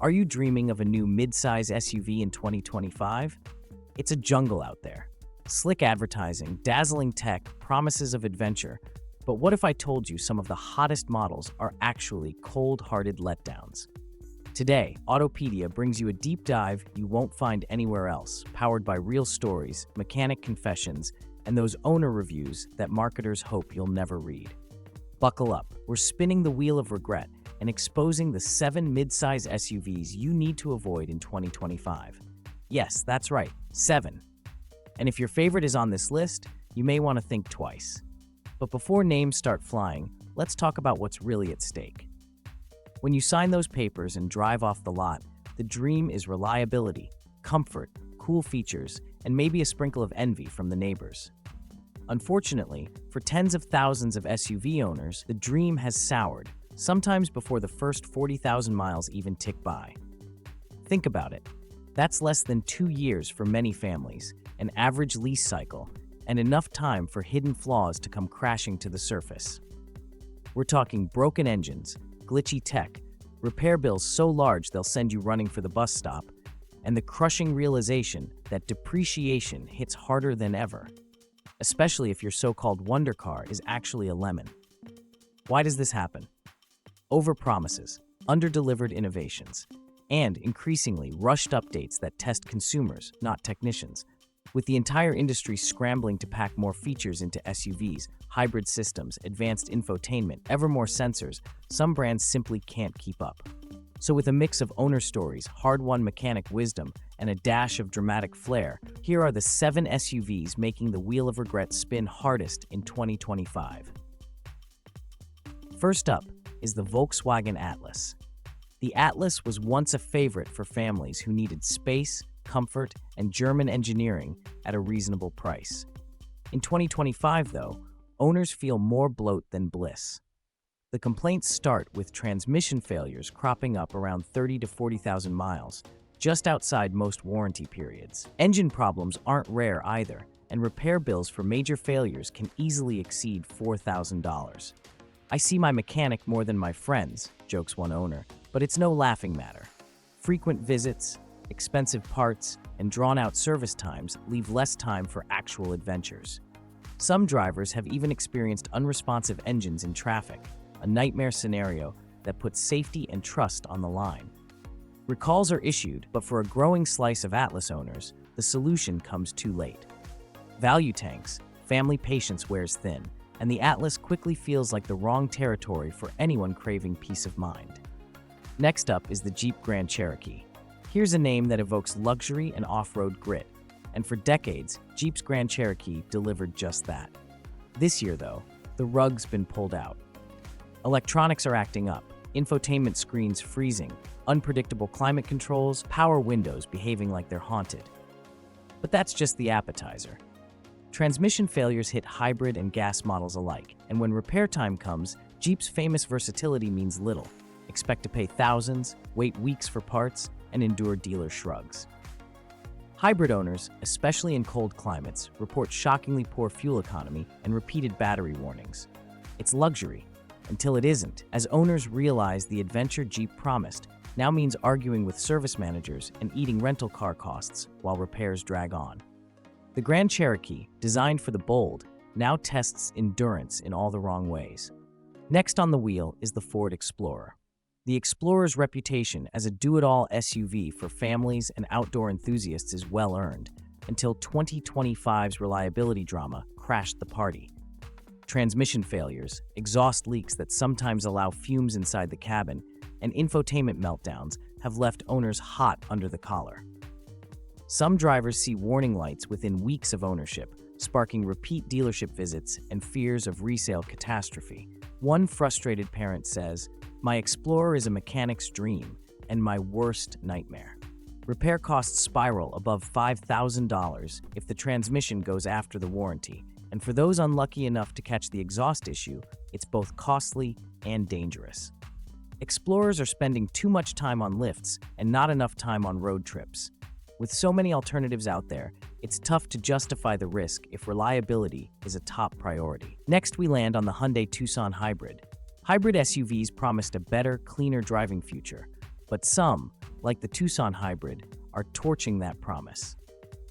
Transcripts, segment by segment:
Are you dreaming of a new midsize SUV in 2025? It's a jungle out there. Slick advertising, dazzling tech, promises of adventure. But what if I told you some of the hottest models are actually cold-hearted letdowns? Today, Autopedia brings you a deep dive you won't find anywhere else, powered by real stories, mechanic confessions, and those owner reviews that marketers hope you'll never read. Buckle up, we're spinning the wheel of regret and exposing the 7 midsize SUVs you need to avoid in 2025. Yes, that's right, 7. And if your favorite is on this list, you may want to think twice. But before names start flying, let's talk about what's really at stake. When you sign those papers and drive off the lot, the dream is reliability, comfort, cool features, and maybe a sprinkle of envy from the neighbors. Unfortunately, for tens of thousands of SUV owners, the dream has soured, sometimes before the first 40,000 miles even tick by. Think about it. That's less than 2 years for many families, an average lease cycle, and enough time for hidden flaws to come crashing to the surface. We're talking broken engines, glitchy tech, repair bills so large they'll send you running for the bus stop, and the crushing realization that depreciation hits harder than ever, especially if your so-called wonder car is actually a lemon. Why does this happen? Overpromises, under-delivered innovations, and increasingly rushed updates that test consumers, not technicians. With the entire industry scrambling to pack more features into SUVs, hybrid systems, advanced infotainment, ever more sensors, some brands simply can't keep up. So with a mix of owner stories, hard-won mechanic wisdom, and a dash of dramatic flair, here are the 7 SUVs making the wheel of regret spin hardest in 2025. First up is the Volkswagen Atlas. The Atlas was once a favorite for families who needed space, comfort, and German engineering at a reasonable price. In 2025, though, owners feel more bloat than bliss. The complaints start with transmission failures cropping up around 30 to 40,000 miles, just outside most warranty periods. Engine problems aren't rare either, and repair bills for major failures can easily exceed $4,000. "I see my mechanic more than my friends," jokes one owner, but it's no laughing matter. Frequent visits, expensive parts, and drawn-out service times leave less time for actual adventures. Some drivers have even experienced unresponsive engines in traffic, a nightmare scenario that puts safety and trust on the line. Recalls are issued, but for a growing slice of Atlas owners, the solution comes too late. Value tanks, family patience wears thin, and the Atlas quickly feels like the wrong territory for anyone craving peace of mind. Next up is the Jeep Grand Cherokee. Here's a name that evokes luxury and off-road grit, and for decades, Jeep's Grand Cherokee delivered just that. This year, though, the rug's been pulled out. Electronics are acting up, infotainment screens freezing, unpredictable climate controls, power windows behaving like they're haunted. But that's just the appetizer. Transmission failures hit hybrid and gas models alike, and when repair time comes, Jeep's famous versatility means little. Expect to pay thousands, wait weeks for parts, and endure dealer shrugs. Hybrid owners, especially in cold climates, report shockingly poor fuel economy and repeated battery warnings. It's luxury, until it isn't, as owners realize the adventure Jeep promised now means arguing with service managers and eating rental car costs while repairs drag on. The Grand Cherokee, designed for the bold, now tests endurance in all the wrong ways. Next on the wheel is the Ford Explorer. The Explorer's reputation as a do-it-all SUV for families and outdoor enthusiasts is well-earned, until 2025's reliability drama crashed the party. Transmission failures, exhaust leaks that sometimes allow fumes inside the cabin, and infotainment meltdowns have left owners hot under the collar. Some drivers see warning lights within weeks of ownership, sparking repeat dealership visits and fears of resale catastrophe. One frustrated parent says, "My Explorer is a mechanic's dream and my worst nightmare." Repair costs spiral above $5,000 if the transmission goes after the warranty, and for those unlucky enough to catch the exhaust issue, it's both costly and dangerous. Explorers are spending too much time on lifts and not enough time on road trips. With so many alternatives out there, it's tough to justify the risk if reliability is a top priority. Next, we land on the Hyundai Tucson Hybrid. Hybrid SUVs promised a better, cleaner driving future, but some, like the Tucson Hybrid, are torching that promise.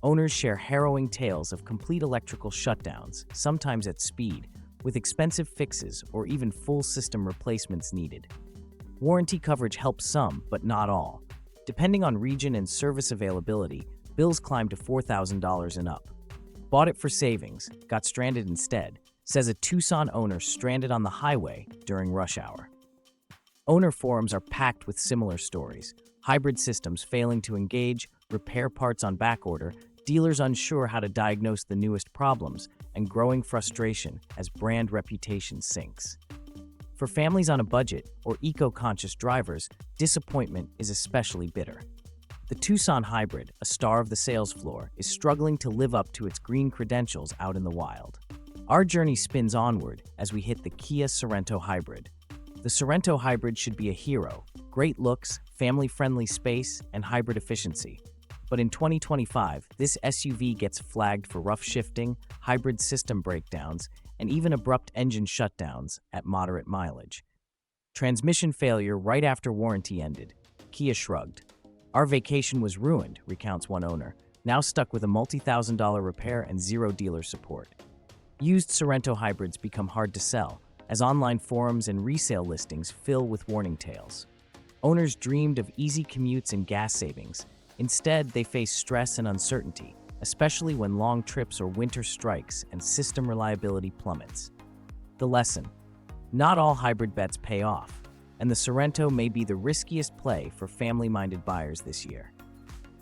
Owners share harrowing tales of complete electrical shutdowns, sometimes at speed, with expensive fixes or even full system replacements needed. Warranty coverage helps some, but not all. Depending on region and service availability, bills climb to $4,000 and up. Bought it for savings, got stranded instead, says a Tucson owner stranded on the highway during rush hour. Owner forums are packed with similar stories: hybrid systems failing to engage, repair parts on backorder, dealers unsure how to diagnose the newest problems, and growing frustration as brand reputation sinks. For families on a budget or eco-conscious drivers, disappointment is especially bitter. The Tucson Hybrid, a star of the sales floor, is struggling to live up to its green credentials out in the wild. Our journey spins onward as we hit the Kia Sorento Hybrid. The Sorento Hybrid should be a hero: great looks, family-friendly space, and hybrid efficiency. But in 2025, this SUV gets flagged for rough shifting, hybrid system breakdowns, and even abrupt engine shutdowns at moderate mileage. Transmission failure right after warranty ended. Kia shrugged. "Our vacation was ruined," recounts one owner, now stuck with a multi-thousand-dollar repair and zero dealer support. Used Sorento hybrids become hard to sell, as online forums and resale listings fill with warning tales. Owners dreamed of easy commutes and gas savings. Instead, they face stress and uncertainty, especially when long trips or winter strikes and system reliability plummets. The lesson: not all hybrid bets pay off, and the Sorento may be the riskiest play for family-minded buyers this year.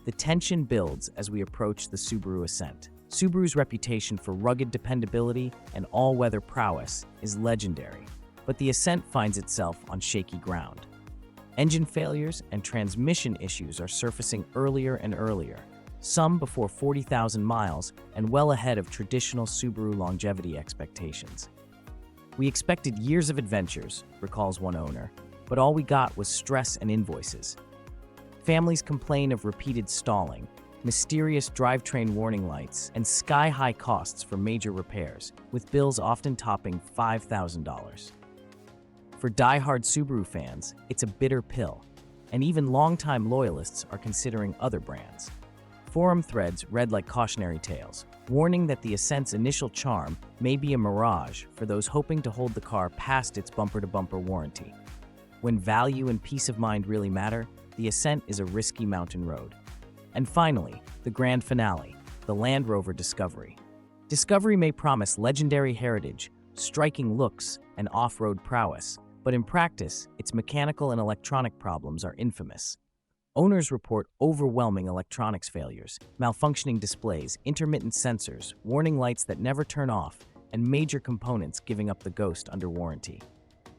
The tension builds as we approach the Subaru Ascent. Subaru's reputation for rugged dependability and all-weather prowess is legendary, but the Ascent finds itself on shaky ground. Engine failures and transmission issues are surfacing earlier and earlier, some before 40,000 miles and well ahead of traditional Subaru longevity expectations. "We expected years of adventures," recalls one owner, "but all we got was stress and invoices." Families complain of repeated stalling, mysterious drivetrain warning lights, and sky-high costs for major repairs, with bills often topping $5,000. For die-hard Subaru fans, it's a bitter pill, and even longtime loyalists are considering other brands. Forum threads read like cautionary tales, warning that the Ascent's initial charm may be a mirage for those hoping to hold the car past its bumper-to-bumper warranty. When value and peace of mind really matter, the Ascent is a risky mountain road. And finally, the grand finale, the Land Rover Discovery. Discovery may promise legendary heritage, striking looks, and off-road prowess, but in practice, its mechanical and electronic problems are infamous. Owners report overwhelming electronics failures, malfunctioning displays, intermittent sensors, warning lights that never turn off, and major components giving up the ghost under warranty.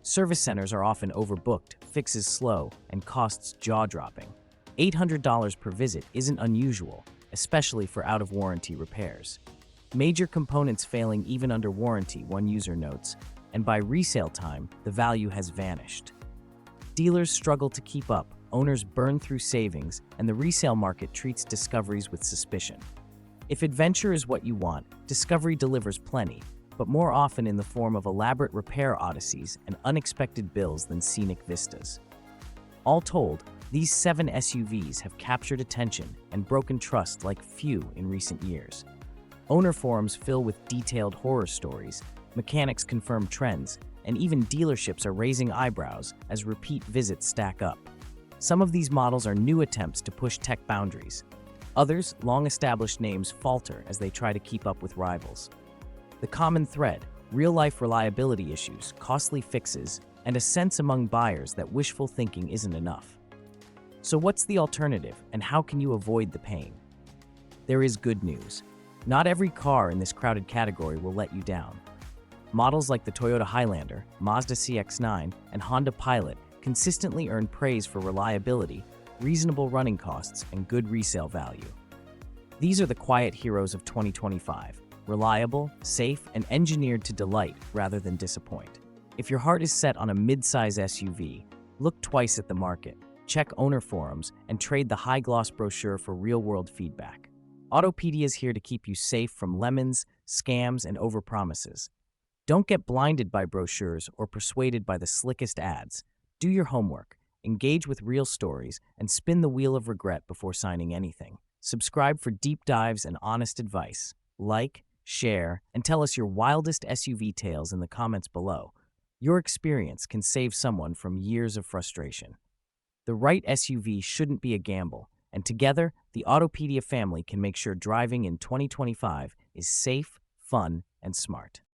Service centers are often overbooked, fixes slow, and costs jaw-dropping. $800 per visit isn't unusual, especially for out-of-warranty repairs. Major components failing even under warranty, one user notes, and by resale time, the value has vanished. Dealers struggle to keep up, owners burn through savings, and the resale market treats Discoveries with suspicion. If adventure is what you want, Discovery delivers plenty, but more often in the form of elaborate repair odysseys and unexpected bills than scenic vistas. All told, these 7 SUVs have captured attention and broken trust like few in recent years. Owner forums fill with detailed horror stories, mechanics confirm trends, and even dealerships are raising eyebrows as repeat visits stack up. Some of these models are new attempts to push tech boundaries. Others, long-established names, falter as they try to keep up with rivals. The common thread: real-life reliability issues, costly fixes, and a sense among buyers that wishful thinking isn't enough. So what's the alternative, and how can you avoid the pain? There is good news. Not every car in this crowded category will let you down. Models like the Toyota Highlander, Mazda CX-9, and Honda Pilot consistently earn praise for reliability, reasonable running costs, and good resale value. These are the quiet heroes of 2025, reliable, safe, and engineered to delight rather than disappoint. If your heart is set on a midsize SUV, look twice at the market, check owner forums, and trade the high-gloss brochure for real-world feedback. Autopedia is here to keep you safe from lemons, scams, and overpromises. Don't get blinded by brochures or persuaded by the slickest ads. Do your homework engage with real stories, and spin the wheel of regret before signing anything. Subscribe for deep dives and honest advice. Like, share, and tell us your wildest SUV tales in the comments below. Your experience can save someone from years of frustration. The right SUV shouldn't be a gamble, and together, the Autopedia family can make sure driving in 2025 is safe, fun, and smart.